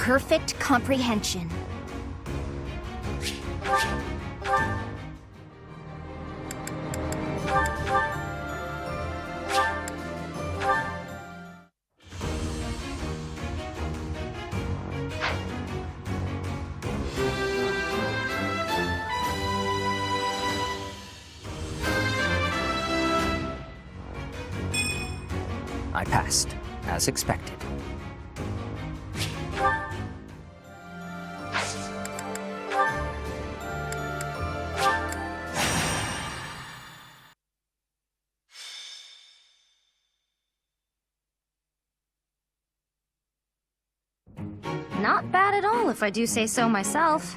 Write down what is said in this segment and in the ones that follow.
perfect comprehension. I passed, as expected. Not bad at all, if I do say so myself.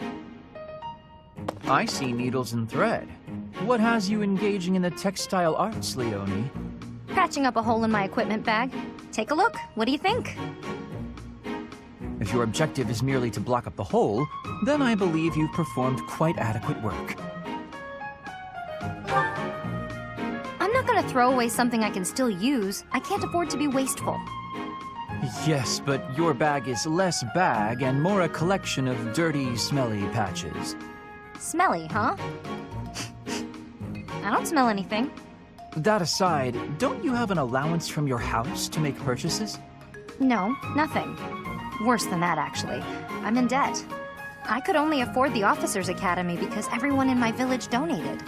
I see needles and thread. What has you engaging in the textile arts, Leonie? Patching up a hole in my equipment bag. Take a look. What do you think? If your objective is merely to block up the hole, then I believe you've performed quite adequate work. I'm not gonna throw away something I can still use. I can't afford to be wasteful. Yes, but your bag is less bag and more a collection of dirty, smelly patches. Smelly, huh? I don't smell anything. That aside, don't you have an allowance from your house to make purchases? No, nothing. Worse than that, actually. I'm in debt. I could only afford the Officers' Academy because everyone in my village donated.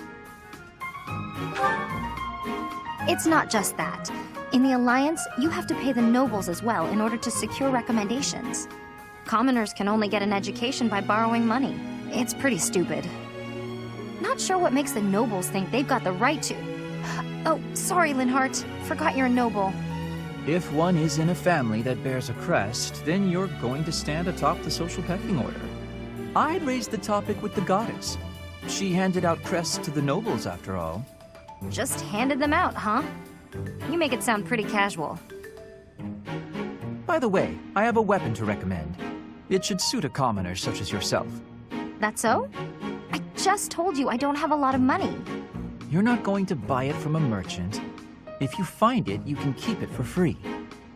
It's not just that. In the Alliance, you have to pay the nobles as well in order to secure recommendations. Commoners can only get an education by borrowing money. It's pretty stupid. Not sure what makes the nobles think they've got the right to. Oh, sorry, Linhardt. Forgot you're a noble. If one is in a family that bears a crest, then you're going to stand atop the social pecking order. I'd raise the topic with the goddess. She handed out crests to the nobles, after all. Just handed them out, huh? You make it sound pretty casual. By the way, I have a weapon to recommend. It should suit a commoner such as yourself. That so? I just told you I don't have a lot of money. You're not going to buy it from a merchant. If you find it, you can keep it for free.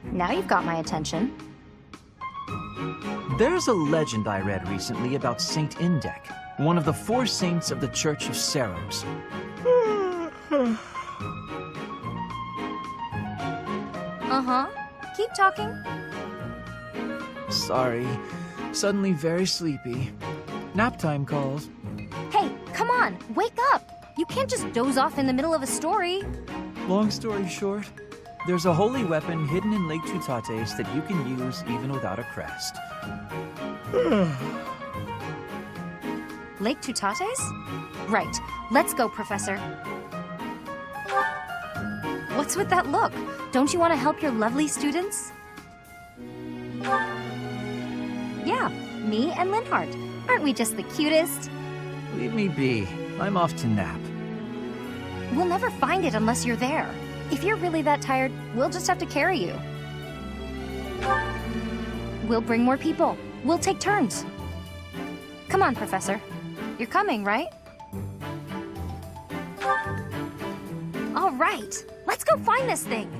Now you've got my attention. There's a legend I read recently about Saint Indech, one of the 4 saints of the Church of Saros. Uh-huh. Keep talking. Sorry. Suddenly very sleepy. Nap time calls. Hey, come on, wake up! You can't just doze off in the middle of a story. Long story short, there's a holy weapon hidden in Lake Teutates that you can use even without a crest. Lake Teutates? Right. Let's go, Professor. What's with that look? Don't you want to help your lovely students? Yeah, me and Linhardt. Aren't we just the cutest? Leave me be. I'm off to nap. We'll never find it unless you're there. If you're really that tired, we'll just have to carry you. We'll bring more people. We'll take turns. Come on, Professor. You're coming, right? All right. Let's go find this thing.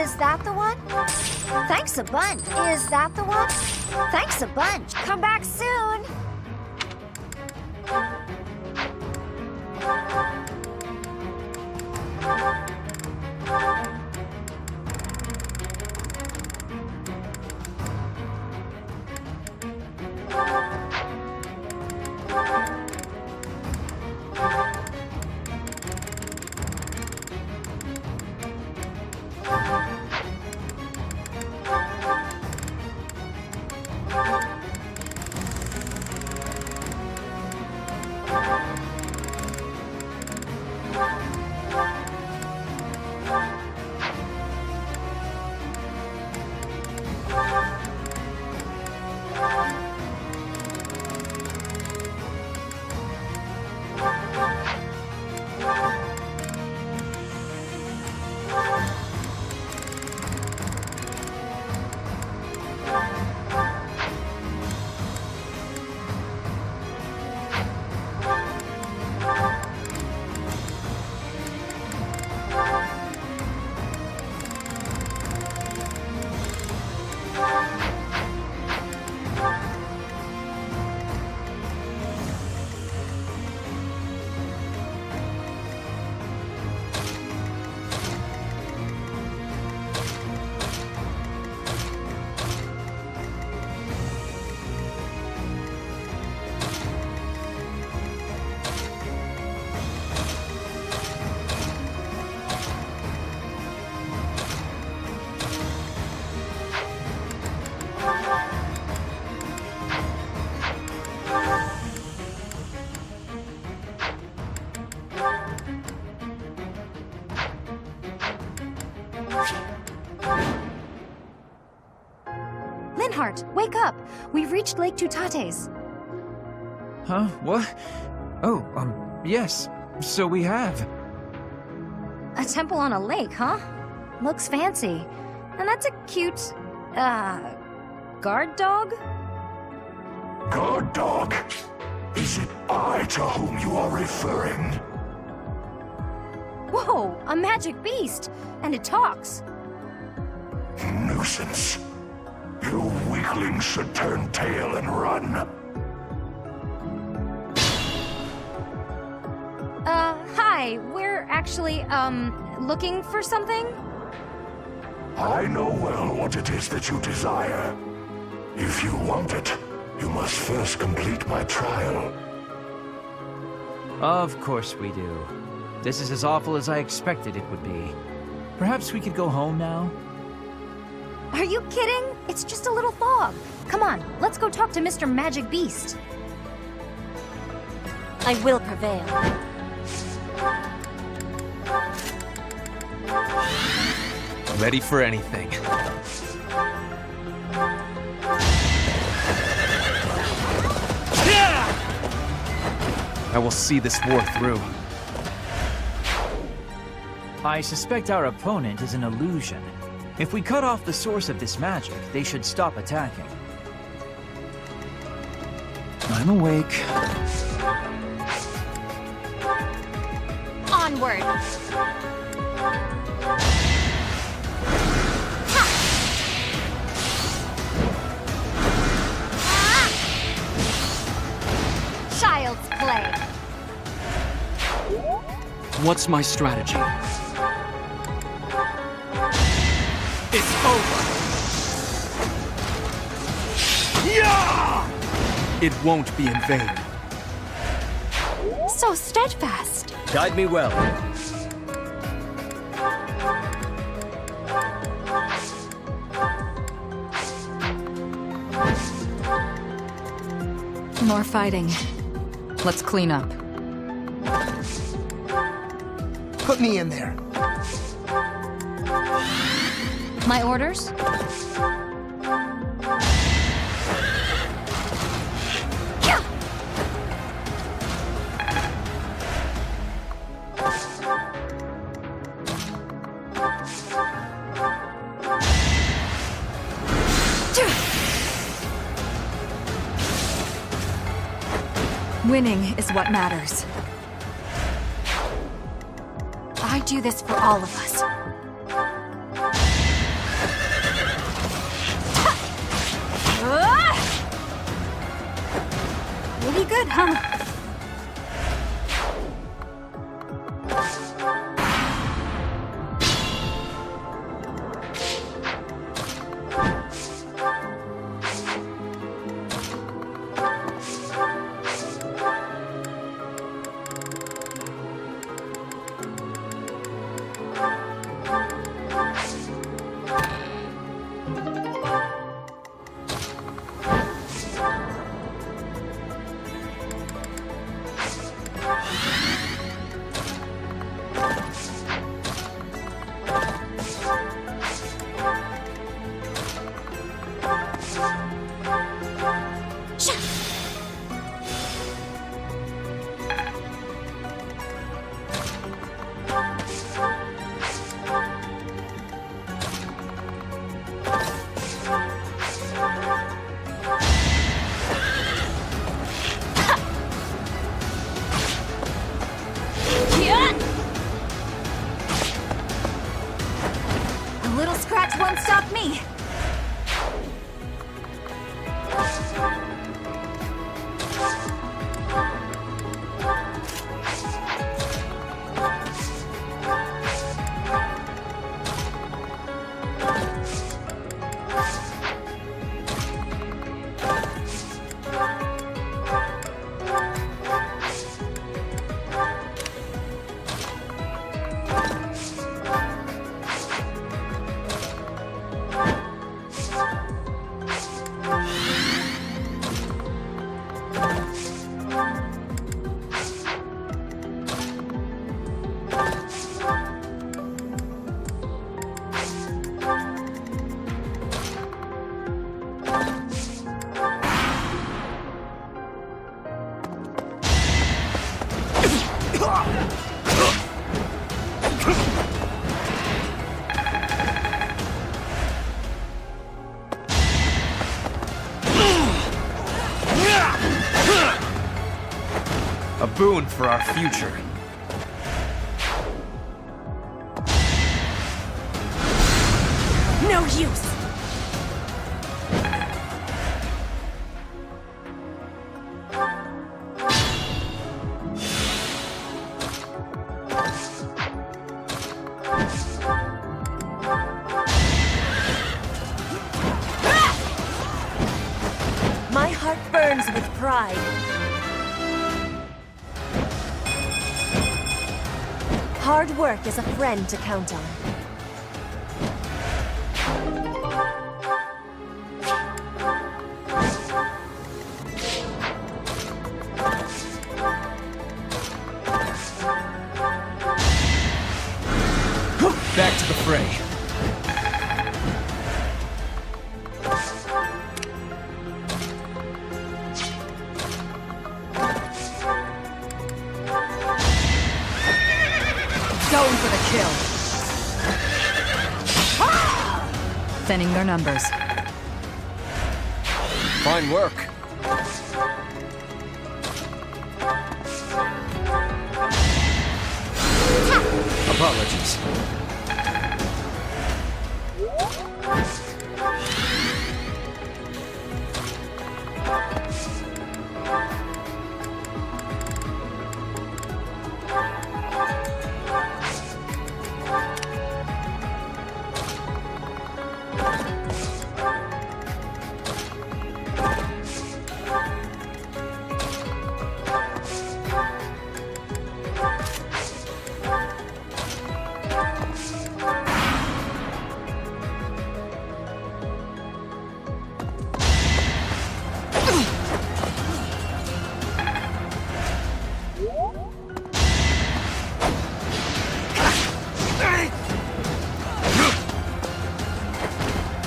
Is that the one? Thanks a bunch. Is that the one? Thanks a bunch. Come back soon. Linhardt, wake up! We've reached Lake Teutates. Huh? What? Oh, yes. So we have. A temple on a lake, huh? Looks fancy. And that's a cute, guard dog? Guard dog? Is it I to whom you are referring? Whoa, a magic beast! And it talks. Nuisance. You weaklings should turn tail and run. Hi. We're actually, looking for something? I know well what it is that you desire. If you want it, you must first complete my trial. Of course we do. This is as awful as I expected it would be. Perhaps we could go home now? Are you kidding? It's just a little fog. Come on, let's go talk to Mr. Magic Beast. I will prevail. Ready for anything. I will see this war through. I suspect our opponent is an illusion. If we cut off the source of this magic, they should stop attacking. I'm awake. Onward! Child's play. What's my strategy? It's over! Yeah! It won't be in vain. So steadfast. Guide me well. More fighting. Let's clean up. Put me in there. My orders? Winning is what matters. I do this for all of us. Pretty good, huh? A little scratch won't stop me. A boon for our future. No use! My heart burns with pride. Hard work is a friend to count on. Back to the fray. Going for the kill. Thinning their numbers. Fine work. Apologies.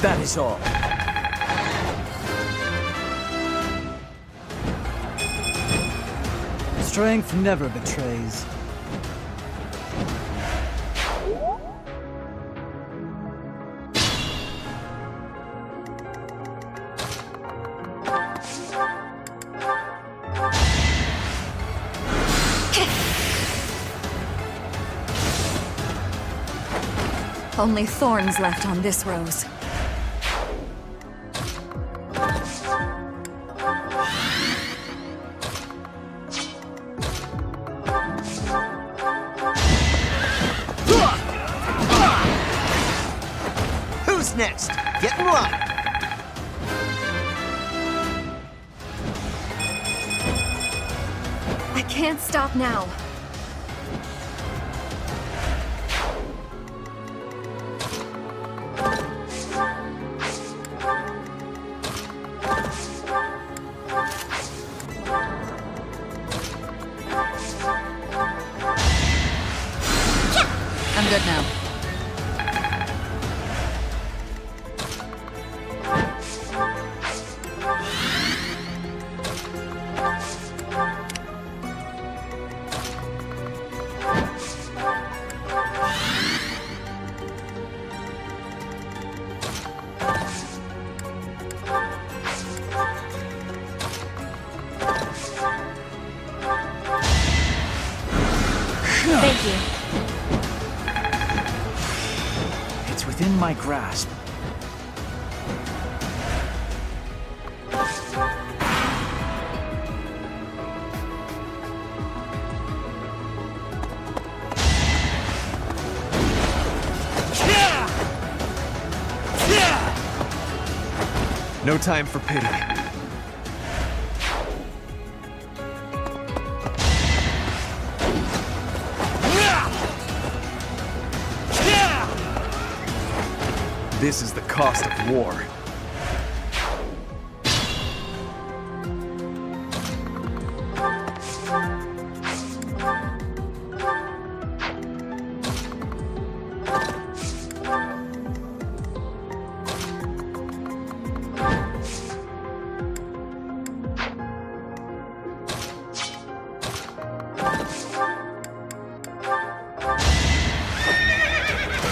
That is all. Strength never betrays. Only thorns left on this rose. Who's next? Get in line. I can't stop now. I'm good now. Thank you. It's within my grasp. No time for pity. This is the cost of war.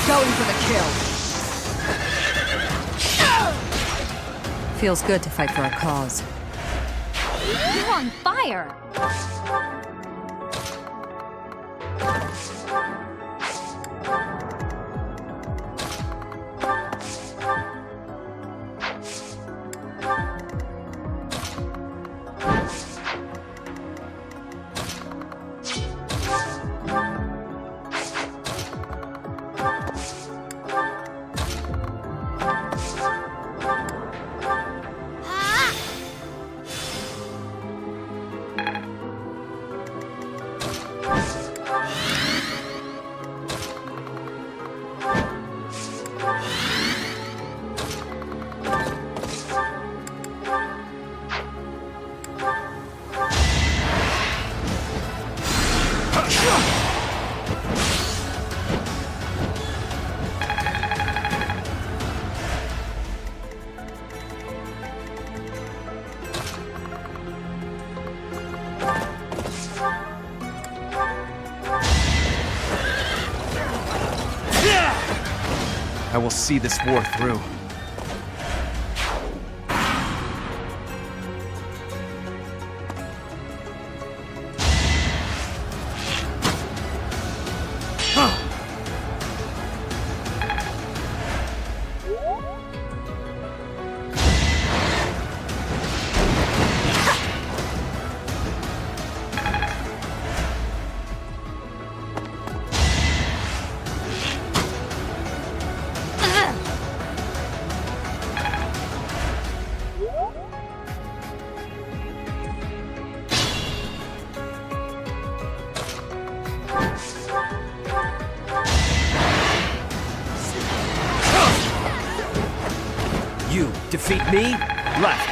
Going for the kill. Feels good to fight for a cause. You're on fire! I will see this war through. You defeat me? Left.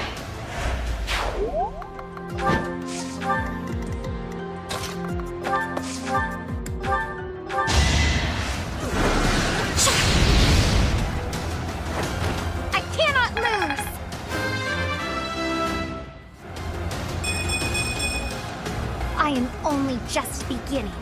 I cannot lose! I am only just beginning.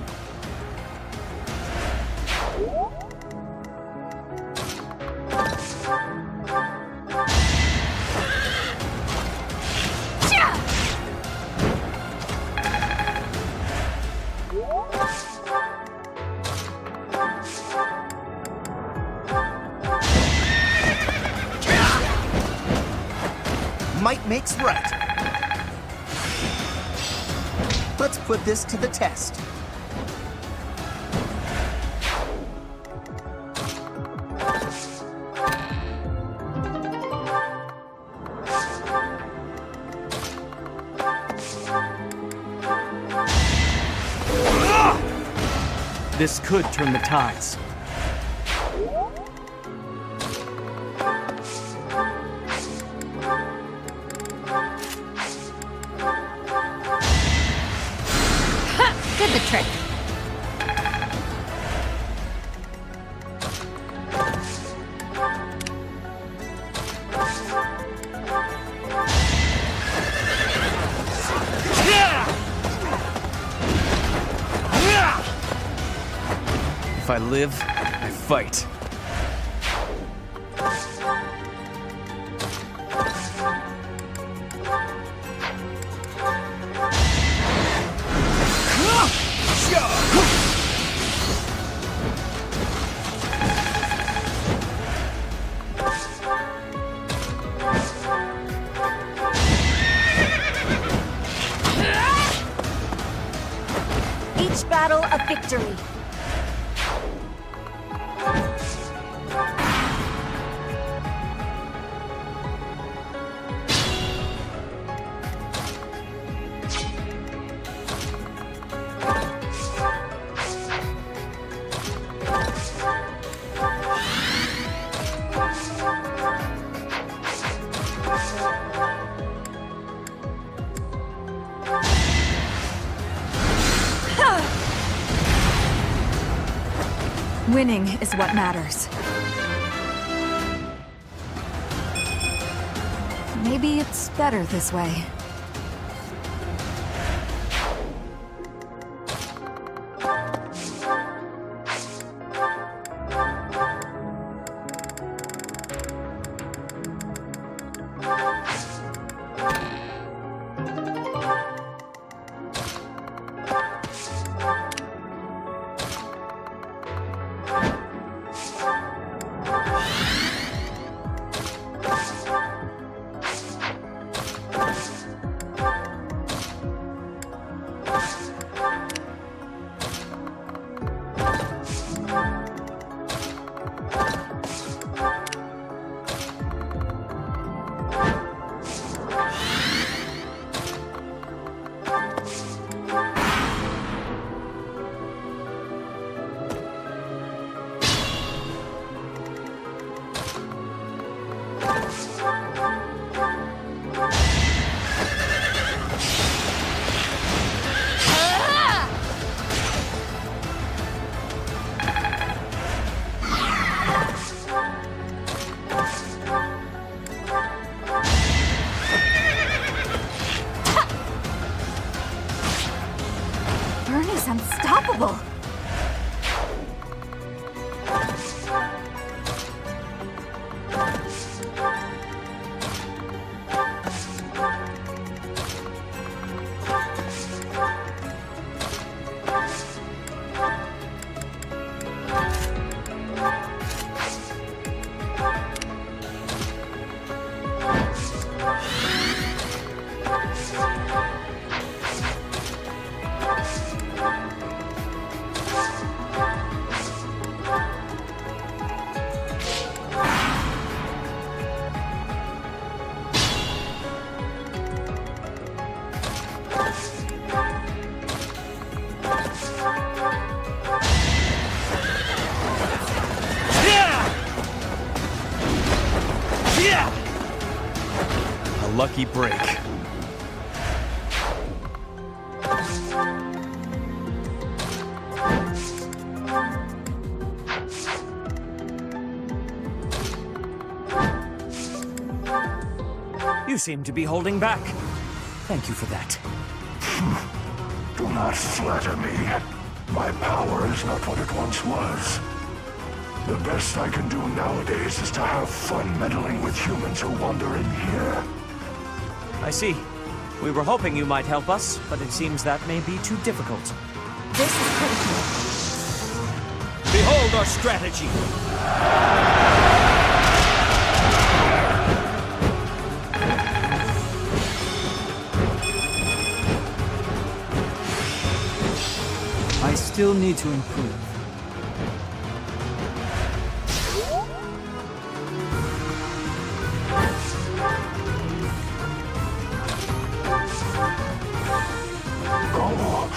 Might makes right. Let's put this to the test. This could turn the tides. Did the trick. If I live, I fight. Each battle a victory. Winning is what matters. Maybe it's better this way. Unstoppable! A lucky break. You seem to be holding back. Thank you for that. Do not flatter me. My power is not what it once was. The best I can do nowadays is to have fun meddling with humans who wander in here. I see. We were hoping you might help us, but it seems that may be too difficult. This is critical. Behold our strategy! still need to improve. Oh,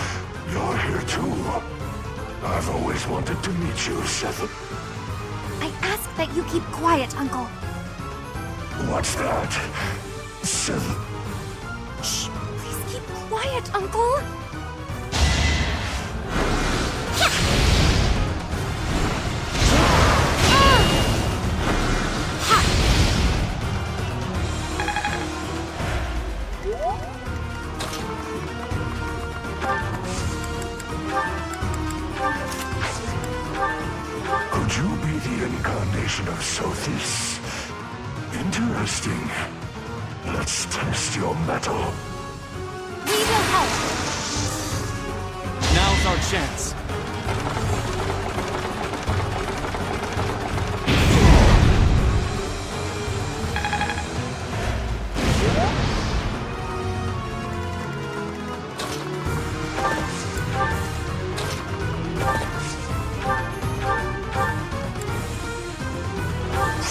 you're here too. I've always wanted to meet you, Seth. I ask that you keep quiet, Uncle. What's that? Seth. Shh, please keep quiet, Uncle. Could you be the incarnation of Sothis? Interesting. Let's test your metal. We will help. Now's our chance.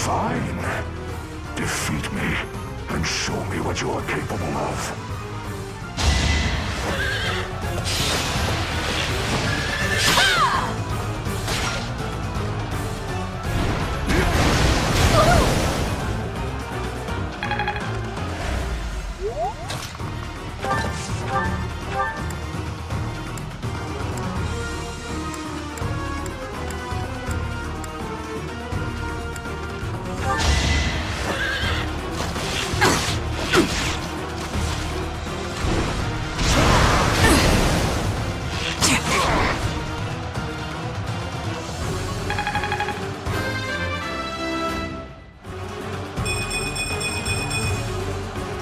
Fine. Defeat me and show me what you are capable of.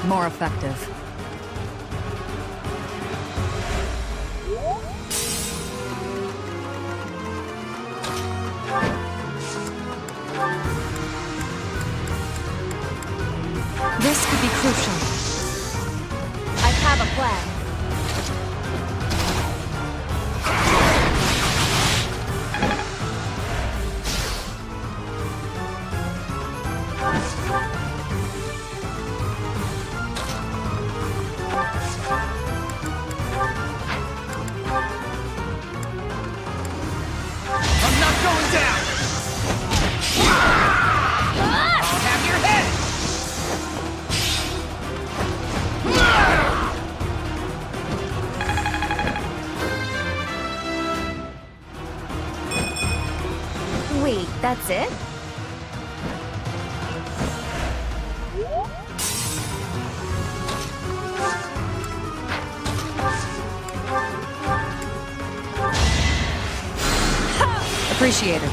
More effective. This could be crucial. I have a plan. I'm not going down! I'll have your head! Wait, that's it? Appreciated.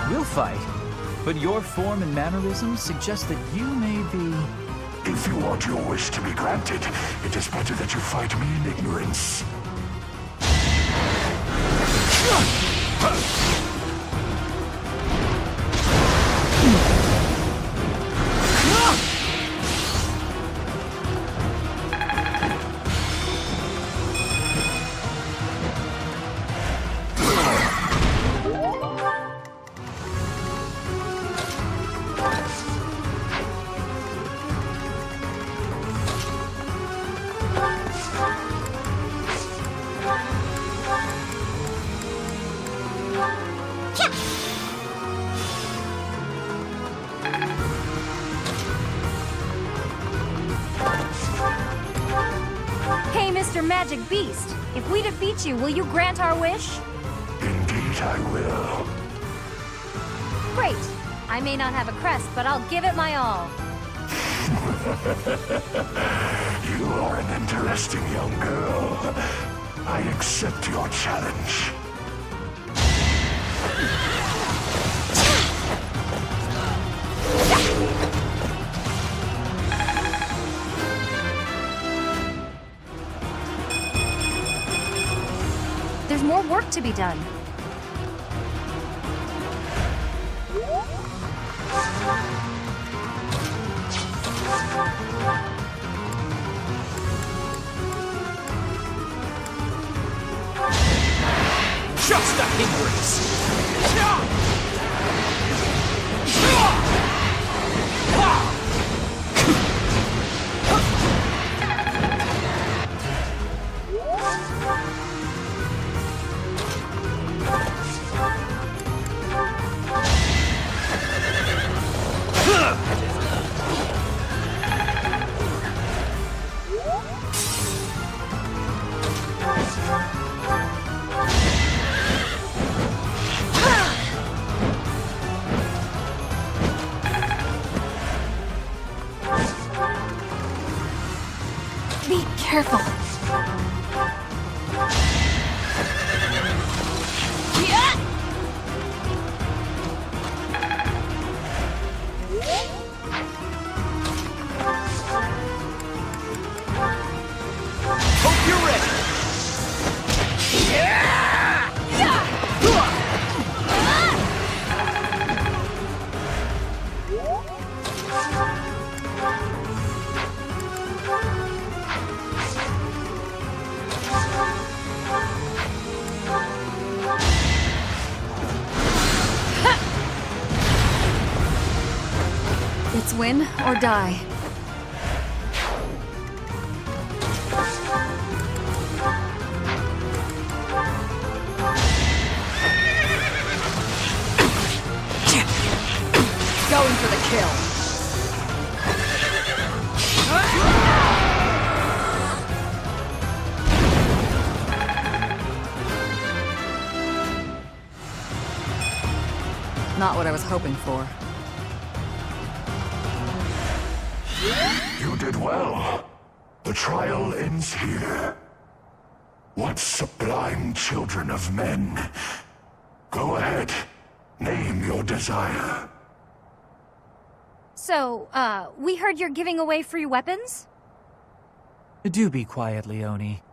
We'll fight, but your form and mannerisms suggest that you may be... If you want your wish to be granted, it is better that you fight me in ignorance. Hey, Mr. Magic Beast, if we defeat you, will you grant our wish? Indeed I will. Great. I may not have a crest, but I'll give it my all. You are an interesting young girl. I accept your challenge. There's more work to be done. Just a hindrance! Be careful. Hope you're ready! It's win or die. Going for the kill. Not what I was hoping for. You did well. The trial ends here. What sublime children of men. Go ahead. Name your desire. So, we heard you're giving away free weapons? Do be quiet, Leonie.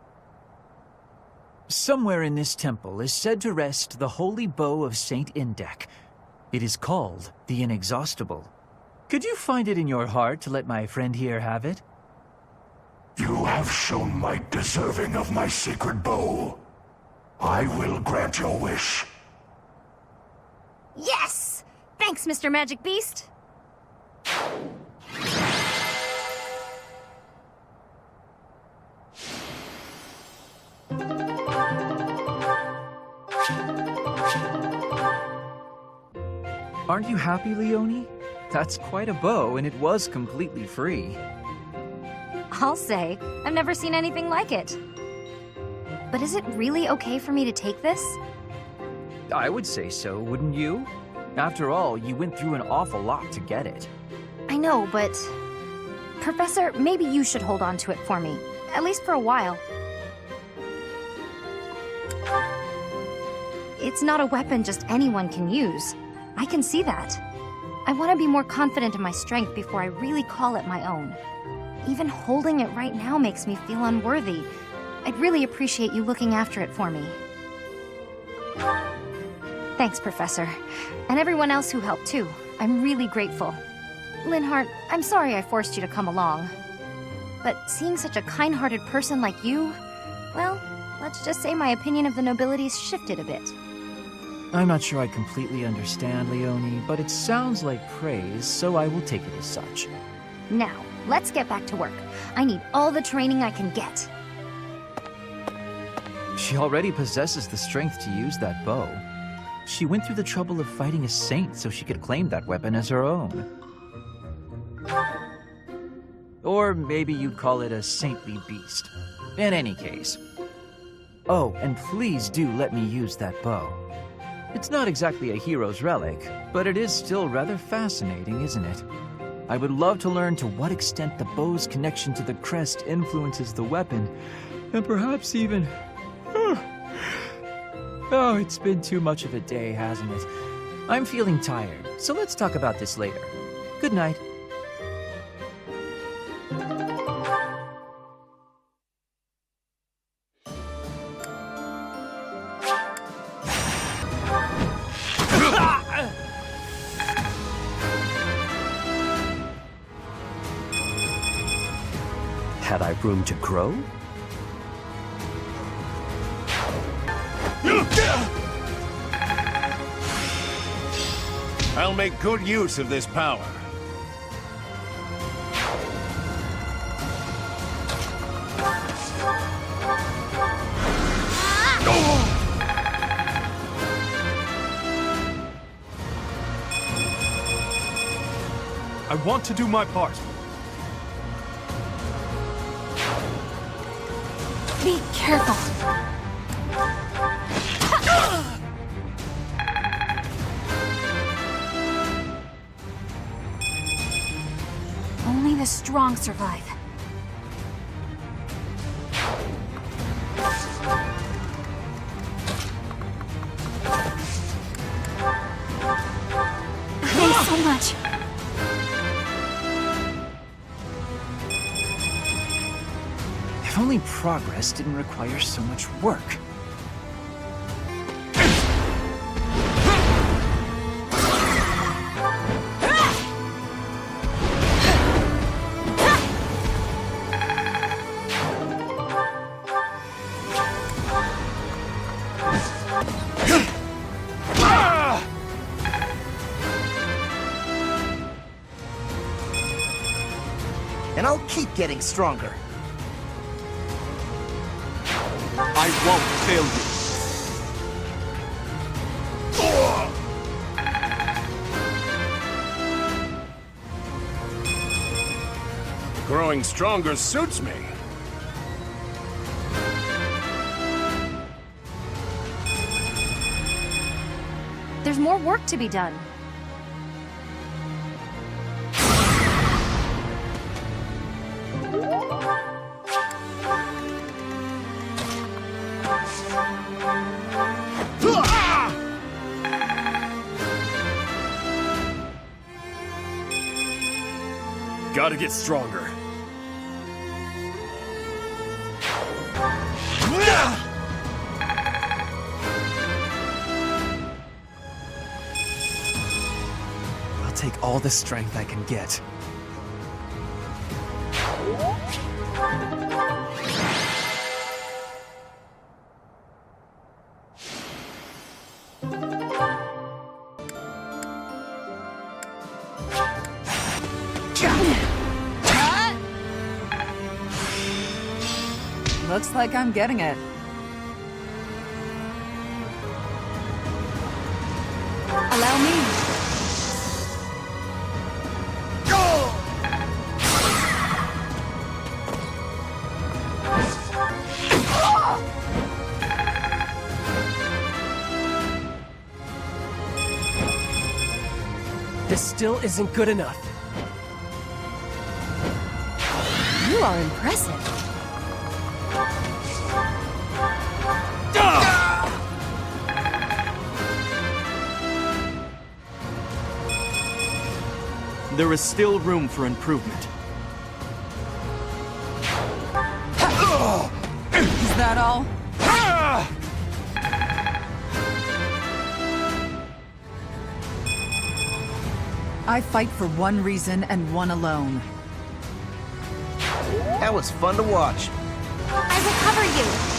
Somewhere in this temple is said to rest the holy bow of Saint Indech. It is called the Inexhaustible. Could you find it in your heart to let my friend here have it? You have shown might deserving of my sacred bow. I will grant your wish. Yes! Thanks, Mr. Magic Beast. Aren't you happy, Leonie? That's quite a bow, and it was completely free. I'll say, I've never seen anything like it. But is it really okay for me to take this? I would say so, wouldn't you? After all, you went through an awful lot to get it. I know, but... Professor, maybe you should hold on to it for me. At least for a while. It's not a weapon just anyone can use. I can see that. I want to be more confident in my strength before I really call it my own. Even holding it right now makes me feel unworthy. I'd really appreciate you looking after it for me. Thanks, Professor. And everyone else who helped too. I'm really grateful. Linhardt, I'm sorry I forced you to come along. But seeing such a kind-hearted person like you, well, let's just say my opinion of the nobilities shifted a bit. I'm not sure I completely understand, Leonie, but it sounds like praise, so I will take it as such. Now, let's get back to work. I need all the training I can get. She already possesses the strength to use that bow. She went through the trouble of fighting a saint so she could claim that weapon as her own. Or maybe you'd call it a saintly beast. In any case. Oh, and please do let me use that bow. It's not exactly a hero's relic, but it is still rather fascinating, isn't it? I would love to learn to what extent the bow's connection to the crest influences the weapon, and perhaps even... Oh, it's been too much of a day, hasn't it? I'm feeling tired, so let's talk about this later. Good night. Had I room to grow? I'll make good use of this power. I want to do my part. Be careful. Only the strong survive. Thanks so much. If only progress didn't require so much work. And I'll keep getting stronger. I won't fail you. Growing stronger suits me. There's more work to be done. Gotta get stronger. I'll take all the strength I can get. Looks like I'm getting it. Allow me. This still isn't good enough. You are impressive. There is still room for improvement. Is that all? I fight for one reason and one alone. That was fun to watch. I will cover you.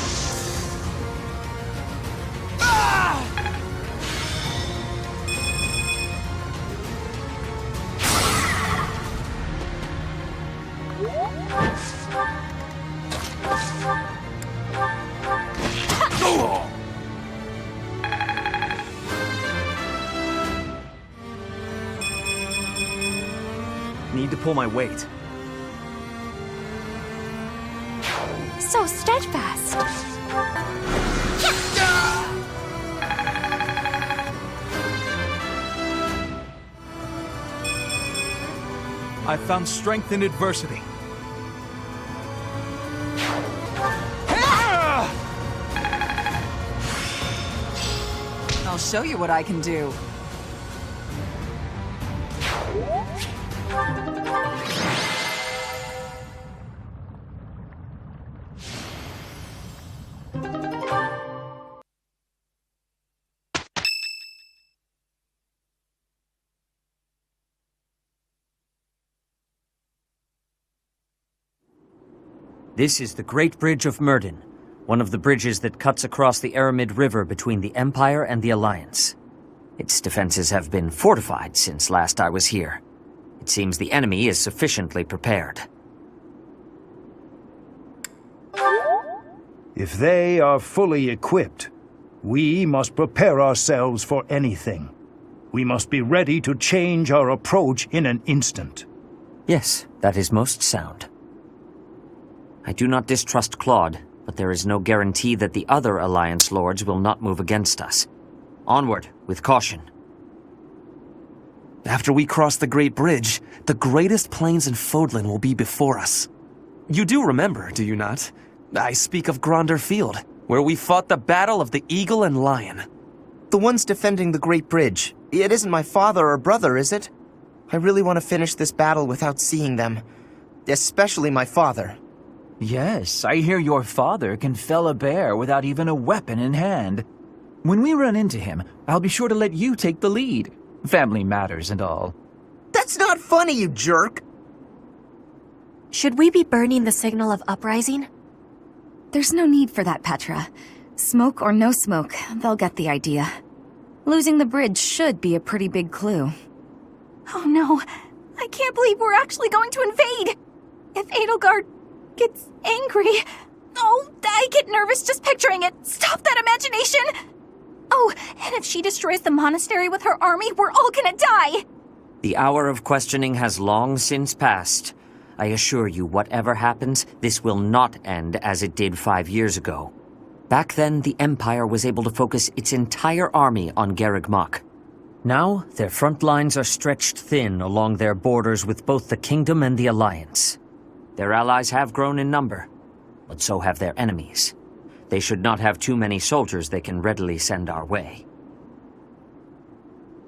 Need to pull my weight. So steadfast. I found strength in adversity. I'll show you what I can do. This is the Great Bridge of Myrden, one of the bridges that cuts across the Aramid River between the Empire and the Alliance. Its defenses have been fortified since last I was here. It seems the enemy is sufficiently prepared. If they are fully equipped, we must prepare ourselves for anything. We must be ready to change our approach in an instant. Yes, that is most sound. I do not distrust Claude, but there is no guarantee that the other Alliance lords will not move against us. Onward, with caution. After we cross the Great Bridge, the greatest plains in Fodlan will be before us. You do remember, do you not? I speak of Gronder Field, where we fought the Battle of the Eagle and Lion. The ones defending the Great Bridge. It isn't my father or brother, is it? I really want to finish this battle without seeing them. Especially my father. Yes, I hear your father can fell a bear without even a weapon in hand. When we run into him, I'll be sure to let you take the lead. Family matters and all. That's not funny, you jerk! Should we be burning the signal of uprising? There's no need for that, Petra. Smoke or no smoke, they'll get the idea. Losing the bridge should be a pretty big clue. Oh no, I can't believe we're actually going to invade! If Edelgard gets angry... Oh, I get nervous just picturing it. Stop that imagination! Oh, and if she destroys the monastery with her army, we're all gonna die! The hour of questioning has long since passed. I assure you, whatever happens, this will not end as it did 5 years ago. Back then, the Empire was able to focus its entire army on Garreg Mach. Now, their front lines are stretched thin along their borders with both the Kingdom and the Alliance. Their allies have grown in number, but so have their enemies. They should not have too many soldiers they can readily send our way.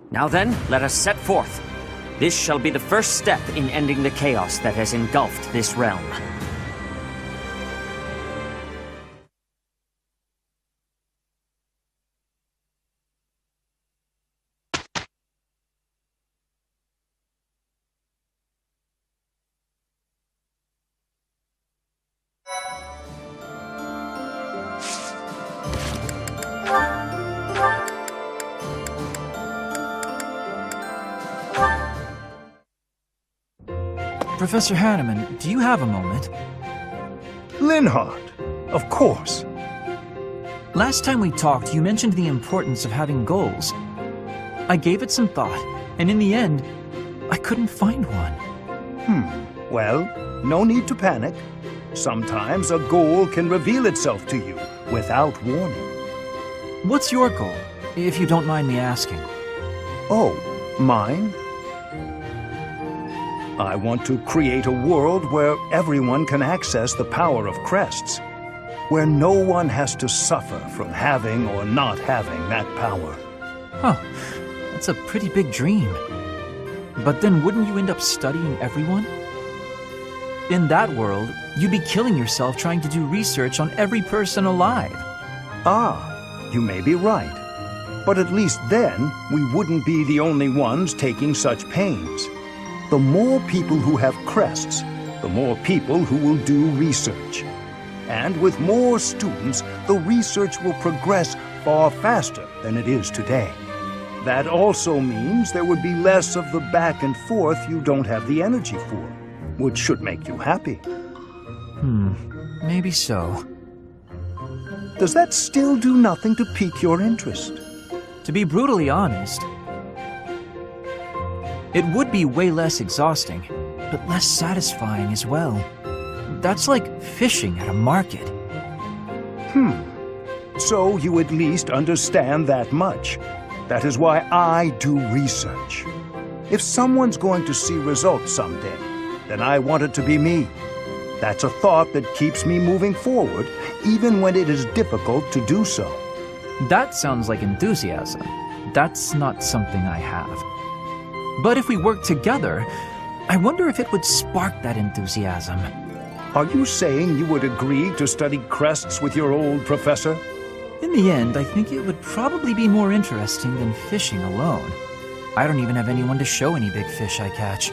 Now then, let us set forth. This shall be the first step in ending the chaos that has engulfed this realm. Professor Hanneman, do you have a moment? Linhardt, of course. Last time we talked, you mentioned the importance of having goals. I gave it some thought, and in the end, I couldn't find one. Well, no need to panic. Sometimes a goal can reveal itself to you without warning. What's your goal, if you don't mind me asking? Oh, mine? I want to create a world where everyone can access the power of crests, where no one has to suffer from having or not having that power. Huh, that's a pretty big dream. But then wouldn't you end up studying everyone? In that world, you'd be killing yourself trying to do research on every person alive. Ah, you may be right. But at least then, we wouldn't be the only ones taking such pains. The more people who have crests, the more people who will do research. And with more students, the research will progress far faster than it is today. That also means there would be less of the back and forth you don't have the energy for, which should make you happy. Maybe so. Does that still do nothing to pique your interest? To be brutally honest, it would be way less exhausting, but less satisfying as well. That's like fishing at a market. So you at least understand that much. That is why I do research. If someone's going to see results someday, then I want it to be me. That's a thought that keeps me moving forward, even when it is difficult to do so. That sounds like enthusiasm. That's not something I have. But if we work together, I wonder if it would spark that enthusiasm. Are you saying you would agree to study crests with your old professor? In the end, I think it would probably be more interesting than fishing alone. I don't even have anyone to show any big fish I catch.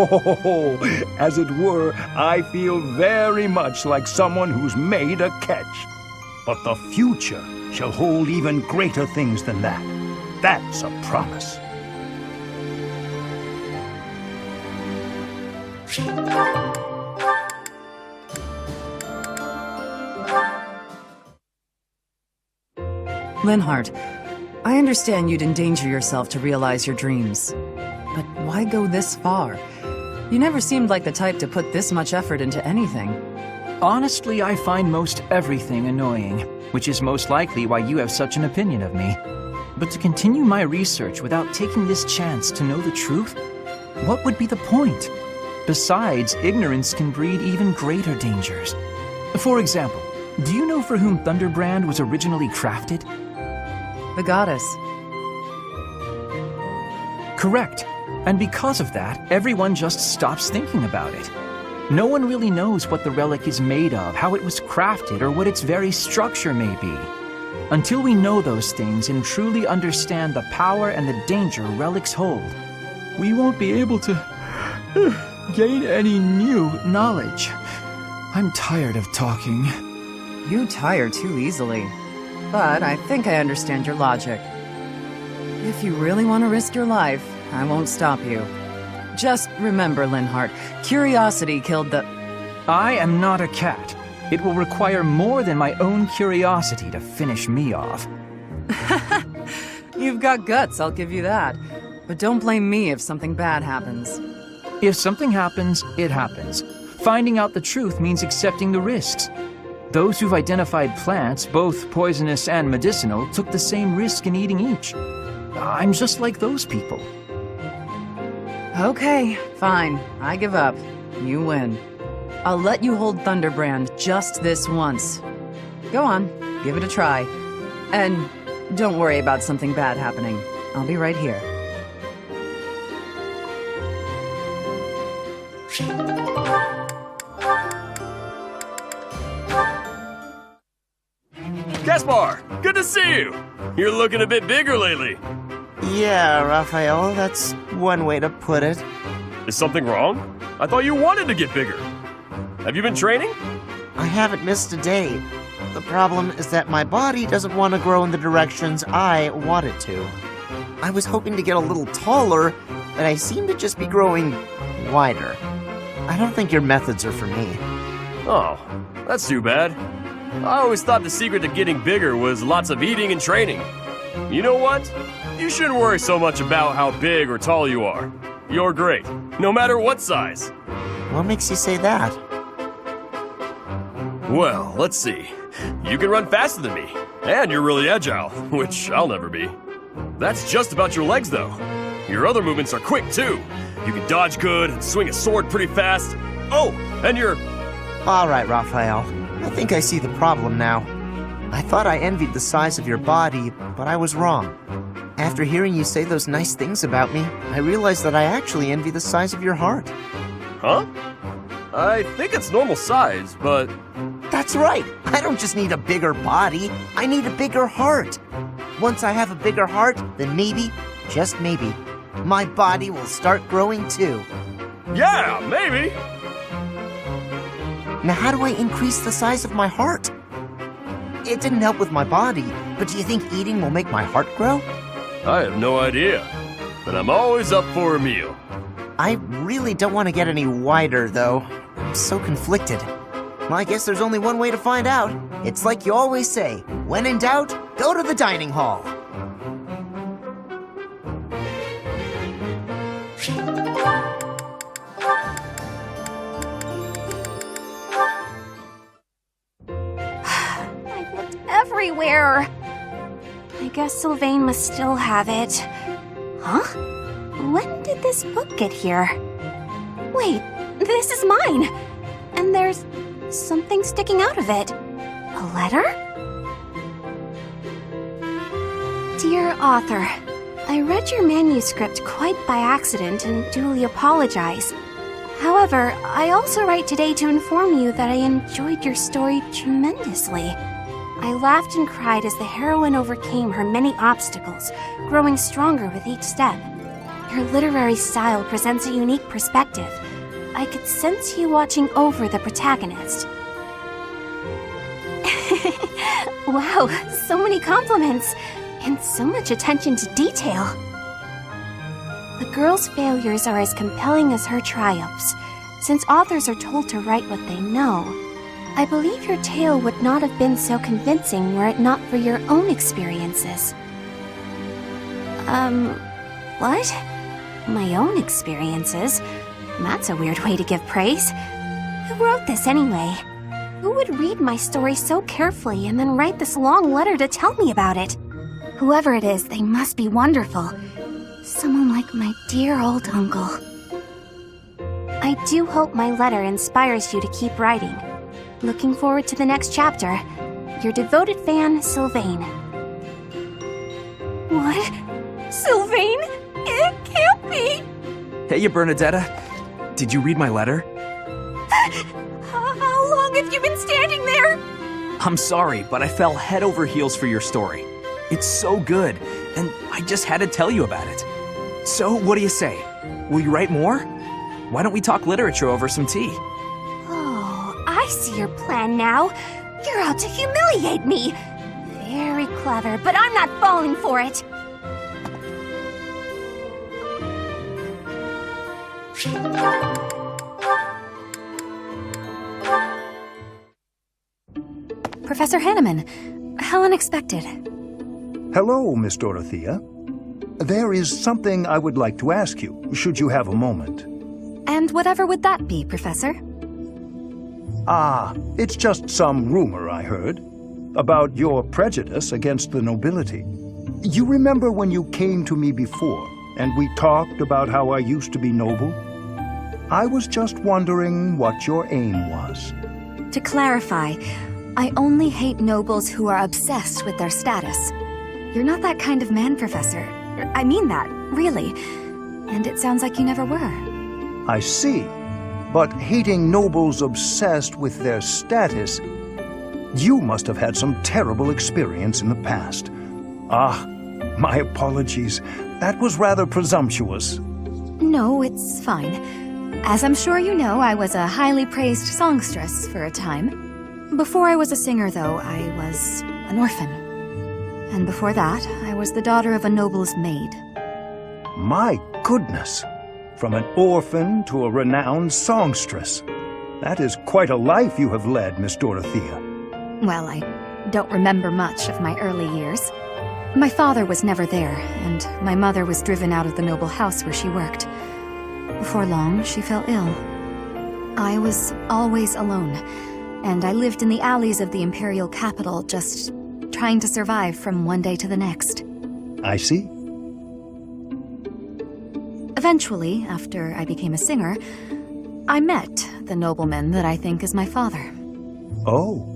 Oh, as it were, I feel very much like someone who's made a catch. But the future shall hold even greater things than that. That's a promise. Linhardt, I understand you'd endanger yourself to realize your dreams. But why go this far? You never seemed like the type to put this much effort into anything. Honestly, I find most everything annoying, which is most likely why you have such an opinion of me. But to continue my research without taking this chance to know the truth? What would be the point? Besides, ignorance can breed even greater dangers. For example, do you know for whom Thunderbrand was originally crafted? The goddess. Correct. And because of that, everyone just stops thinking about it. No one really knows what the relic is made of, how it was crafted, or what its very structure may be. Until we know those things and truly understand the power and the danger relics hold, we won't be able to gain any new knowledge. I'm tired of talking. You tire too easily. But I think I understand your logic. If you really want to risk your life, I won't stop you. Just remember, Linhardt, curiosity killed the... I am not a cat. It will require more than my own curiosity to finish me off. You've got guts, I'll give you that. But don't blame me if something bad happens. If something happens, it happens. Finding out the truth means accepting the risks. Those who've identified plants, both poisonous and medicinal, took the same risk in eating each. I'm just like those people. Okay, fine. I give up. You win. I'll let you hold Thunderbrand just this once. Go on, give it a try. And don't worry about something bad happening. I'll be right here. Gaspar, good to see you. You're looking a bit bigger lately. Yeah, Raphael, that's one way to put it. Is something wrong? I thought you wanted to get bigger. Have you been training? I haven't missed a day. The problem is that my body doesn't want to grow in the directions I want it to. I was hoping to get a little taller, but I seem to just be growing wider. I don't think your methods are for me. Oh, that's too bad. I always thought the secret to getting bigger was lots of eating and training. You know what? You shouldn't worry so much about how big or tall you are. You're great, no matter what size. What makes you say that? Well, let's see. You can run faster than me, and you're really agile, which I'll never be. That's just about your legs, though. Your other movements are quick, too. You can dodge good and swing a sword pretty fast. Oh, and you're... All right, Raphael. I think I see the problem now. I thought I envied the size of your body, but I was wrong. After hearing you say those nice things about me, I realized that I actually envy the size of your heart. Huh? I think it's normal size, but... That's right! I don't just need a bigger body, I need a bigger heart. Once I have a bigger heart, then maybe, just maybe, my body will start growing too. Yeah, maybe! Now how do I increase the size of my heart? It didn't help with my body, but do you think eating will make my heart grow? I have no idea, but I'm always up for a meal. I really don't want to get any wider, though. I'm so conflicted. Well, I guess there's only one way to find out. It's like you always say, when in doubt, go to the dining hall. I've looked everywhere. I guess Sylvain must still have it. Huh? When did this book get here? Wait, this is mine! And there's something sticking out of it. A letter? Dear author, I read your manuscript quite by accident and duly apologize. However, I also write today to inform you that I enjoyed your story tremendously. I laughed and cried as the heroine overcame her many obstacles, growing stronger with each step. Your literary style presents a unique perspective. I could sense you watching over the protagonist. Wow, so many compliments, and so much attention to detail. The girl's failures are as compelling as her triumphs. Since authors are told to write what they know, I believe your tale would not have been so convincing were it not for your own experiences. What? My own experiences? That's a weird way to give praise. Who wrote this anyway? Who would read my story so carefully and then write this long letter to tell me about it? Whoever it is, they must be wonderful. Someone like my dear old uncle. I do hope my letter inspires you to keep writing. Looking forward to the next chapter. Your devoted fan, Sylvain. What? Sylvain? It can't be! Hey, Bernadetta. Did you read my letter? How long have you been standing there? I'm sorry, but I fell head over heels for your story. It's so good, and I just had to tell you about it. So, what do you say? Will you write more? Why don't we talk literature over some tea? Oh, I see your plan now. You're out to humiliate me. Very clever, but I'm not falling for it. Professor Hanneman, how unexpected. Hello, Miss Dorothea. There is something I would like to ask you, should you have a moment. And whatever would that be, Professor? It's just some rumor I heard about your prejudice against the nobility. You remember when you came to me before, and we talked about how I used to be noble? I was just wondering what your aim was. To clarify, I only hate nobles who are obsessed with their status. You're not that kind of man, Professor. I mean that, really. And it sounds like you never were. I see. But hating nobles obsessed with their status, you must have had some terrible experience in the past. My apologies. That was rather presumptuous. No, it's fine. As I'm sure you know, I was a highly praised songstress for a time. Before I was a singer, though, I was an orphan. And before that, I was the daughter of a noble's maid. My goodness! From an orphan to a renowned songstress. That is quite a life you have led, Miss Dorothea. Well, I don't remember much of my early years. My father was never there, and my mother was driven out of the noble house where she worked. Before long, she fell ill. I was always alone, and I lived in the alleys of the imperial capital, just trying to survive from one day to the next. I see. Eventually, after I became a singer, I met the nobleman that I think is my father. Oh.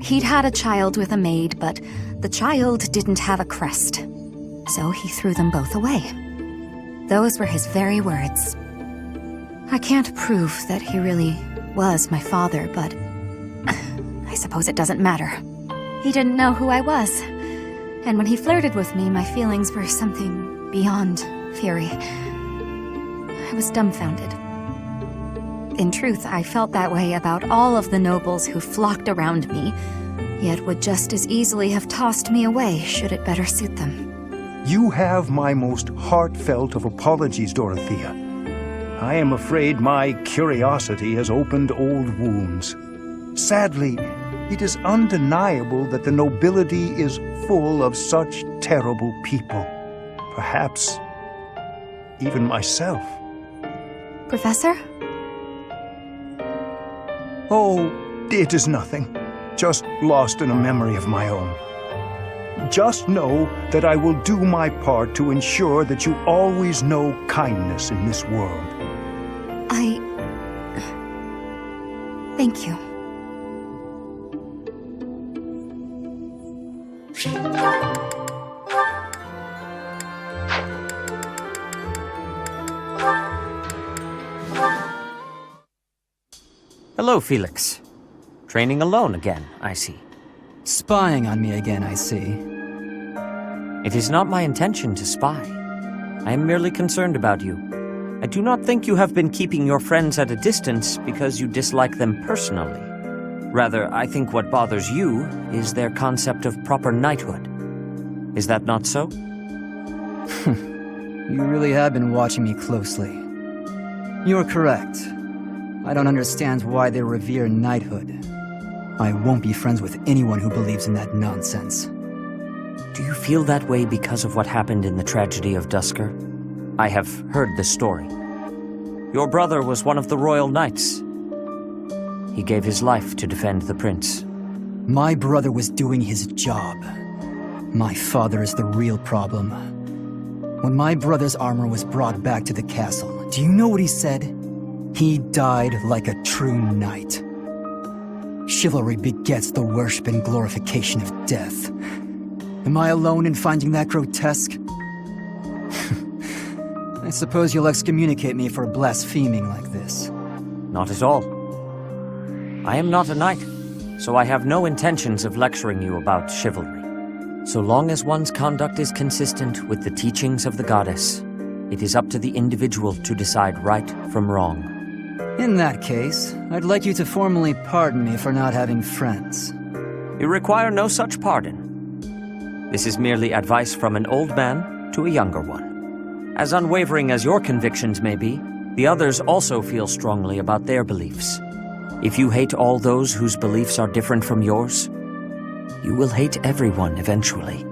He'd had a child with a maid, but the child didn't have a crest. So he threw them both away. Those were his very words. I can't prove that he really was my father, but I suppose it doesn't matter. He didn't know who I was. And when he flirted with me, my feelings were something beyond fury. I was dumbfounded. In truth, I felt that way about all of the nobles who flocked around me, yet would just as easily have tossed me away should it better suit them. You have my most heartfelt of apologies, Dorothea. I am afraid my curiosity has opened old wounds. Sadly, it is undeniable that the nobility is full of such terrible people. Perhaps even myself. Professor? Oh, it is nothing. Just lost in a memory of my own. Just know that I will do my part to ensure that you always know kindness in this world. Thank you. Hello, Felix. Training alone again, I see. Spying on me again, I see. It is not my intention to spy. I am merely concerned about you. I do not think you have been keeping your friends at a distance because you dislike them personally. Rather, I think what bothers you is their concept of proper knighthood. Is that not so? You really have been watching me closely. You're correct. I don't understand why they revere knighthood. I won't be friends with anyone who believes in that nonsense. Do you feel that way because of what happened in the tragedy of Dusker? I have heard the story. Your brother was one of the royal knights. He gave his life to defend the prince. My brother was doing his job. My father is the real problem. When my brother's armor was brought back to the castle, do you know what he said? He died like a true knight. Chivalry begets the worship and glorification of death. Am I alone in finding that grotesque? I suppose you'll excommunicate me for blaspheming like this. Not at all. I am not a knight, so I have no intentions of lecturing you about chivalry. So long as one's conduct is consistent with the teachings of the goddess, it is up to the individual to decide right from wrong. In that case, I'd like you to formally pardon me for not having friends. You require no such pardon. This is merely advice from an old man to a younger one. As unwavering as your convictions may be, the others also feel strongly about their beliefs. If you hate all those whose beliefs are different from yours, you will hate everyone eventually.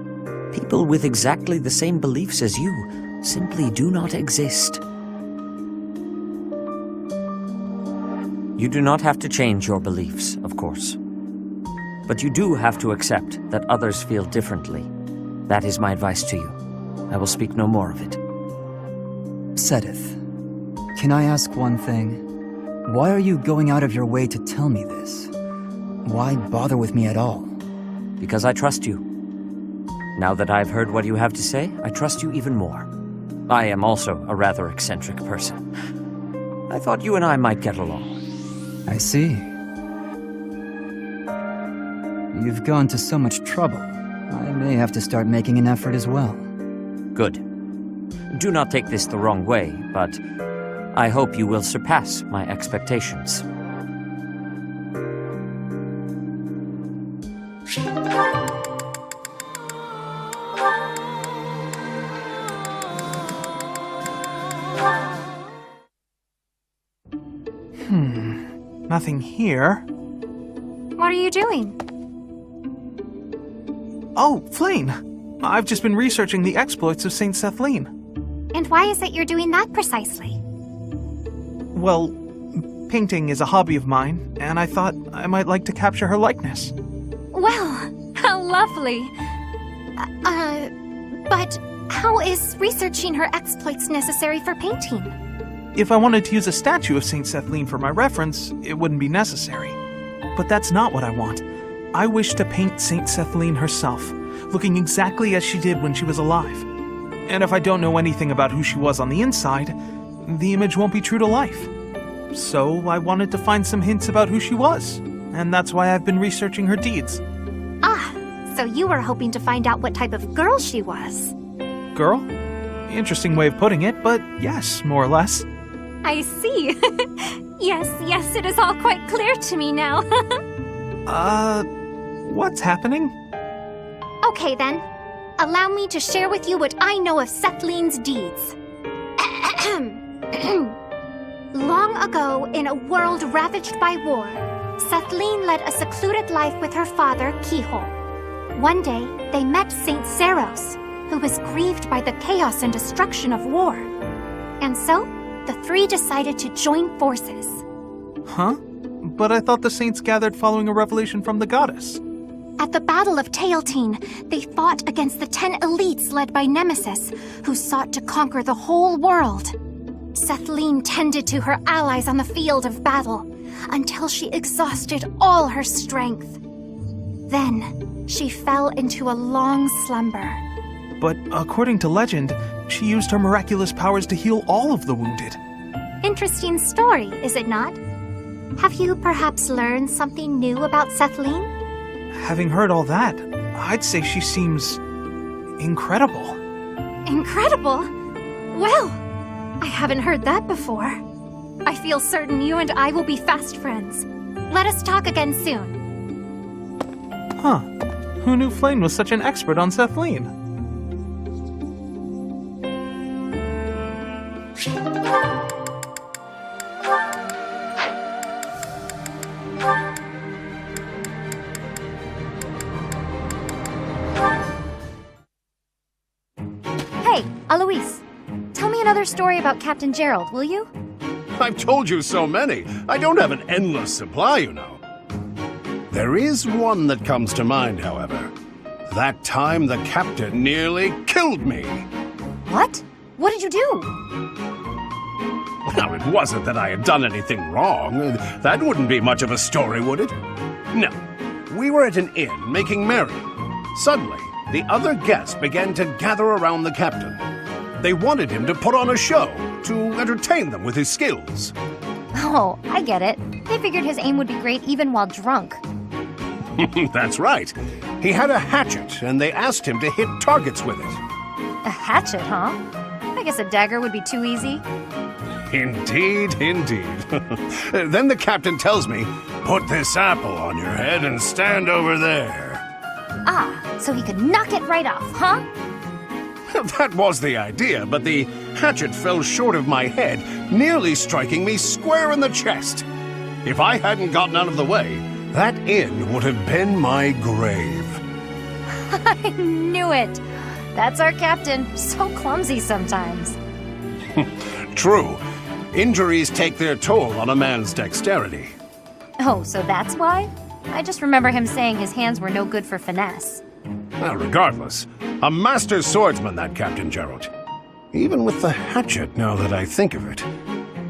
People with exactly the same beliefs as you simply do not exist. You do not have to change your beliefs, of course. But you do have to accept that others feel differently. That is my advice to you. I will speak no more of it. Sedith, can I ask one thing? Why are you going out of your way to tell me this? Why bother with me at all? Because I trust you. Now that I've heard what you have to say, I trust you even more. I am also a rather eccentric person. I thought you and I might get along. I see. You've gone to so much trouble. I may have to start making an effort as well. Good. Do not take this the wrong way, but I hope you will surpass my expectations. Nothing here. What are you doing? Oh, Flayn! I've just been researching the exploits of Saint Sethlene. And why is it you're doing that precisely? Well, painting is a hobby of mine, and I thought I might like to capture her likeness. Well, how lovely. But how is researching her exploits necessary for painting? If I wanted to use a statue of Saint Sethlene for my reference, it wouldn't be necessary. But that's not what I want. I wish to paint Saint Sethlene herself, looking exactly as she did when she was alive. And if I don't know anything about who she was on the inside, the image won't be true to life. So I wanted to find some hints about who she was, and that's why I've been researching her deeds. Ah, so you were hoping to find out what type of girl she was. Girl? Interesting way of putting it, but yes, more or less. I see. Yes, it is all quite clear to me now. What's happening? Okay then. Allow me to share with you what I know of Sethlene's deeds. Long ago, in a world ravaged by war, Sethlene led a secluded life with her father, Keyhole. One day, they met Saint Seros, who was grieved by the chaos and destruction of war. And so, the three decided to join forces. Huh? But I thought the saints gathered following a revelation from the goddess. At the Battle of Teal'tine, they fought against the 10 elites led by Nemesis, who sought to conquer the whole world. Sethlene tended to her allies on the field of battle, until she exhausted all her strength. Then, she fell into a long slumber. But according to legend, she used her miraculous powers to heal all of the wounded. Interesting story, is it not? Have you perhaps learned something new about Sethlene? Having heard all that, I'd say she seems incredible. Incredible? Well, I haven't heard that before. I feel certain you and I will be fast friends. Let us talk again soon. Huh. Who knew Flayn was such an expert on Sethlene? Hey, Alois. Tell me another story about Captain Gerald, will you? I've told you so many. I don't have an endless supply, you know. There is one that comes to mind, however. That time the captain nearly killed me. What? What did you do? Now, it wasn't that I had done anything wrong. That wouldn't be much of a story, would it? No. We were at an inn making merry. Suddenly, the other guests began to gather around the captain. They wanted him to put on a show to entertain them with his skills. Oh, I get it. They figured his aim would be great even while drunk. That's right. He had a hatchet, and they asked him to hit targets with it. A hatchet, huh? I guess a dagger would be too easy. Indeed, indeed. Then the captain tells me, "Put this apple on your head and stand over there." Ah, so he could knock it right off, huh? That was the idea, but the hatchet fell short of my head, nearly striking me square in the chest. If I hadn't gotten out of the way, that inn would have been my grave. I knew it. That's our captain. So clumsy sometimes. True. Injuries take their toll on a man's dexterity. Oh, so that's why? I just remember him saying his hands were no good for finesse. Well, regardless, a master swordsman, that Captain Gerald. Even with the hatchet, now that I think of it.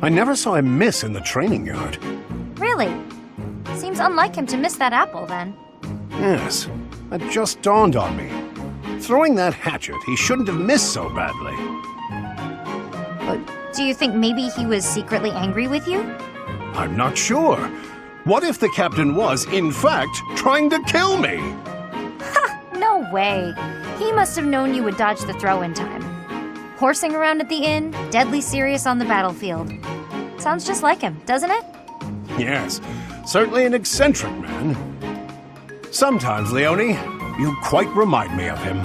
I never saw him miss in the training yard. Really? Seems unlike him to miss that apple, then. Yes, that just dawned on me. Throwing that hatchet, he shouldn't have missed so badly. Do you think maybe he was secretly angry with you? I'm not sure. What if the captain was, in fact, trying to kill me? Ha! No way. He must have known you would dodge the throw in time. Horsing around at the inn, deadly serious on the battlefield. Sounds just like him, doesn't it? Yes, certainly an eccentric man. Sometimes, Leonie, you quite remind me of him.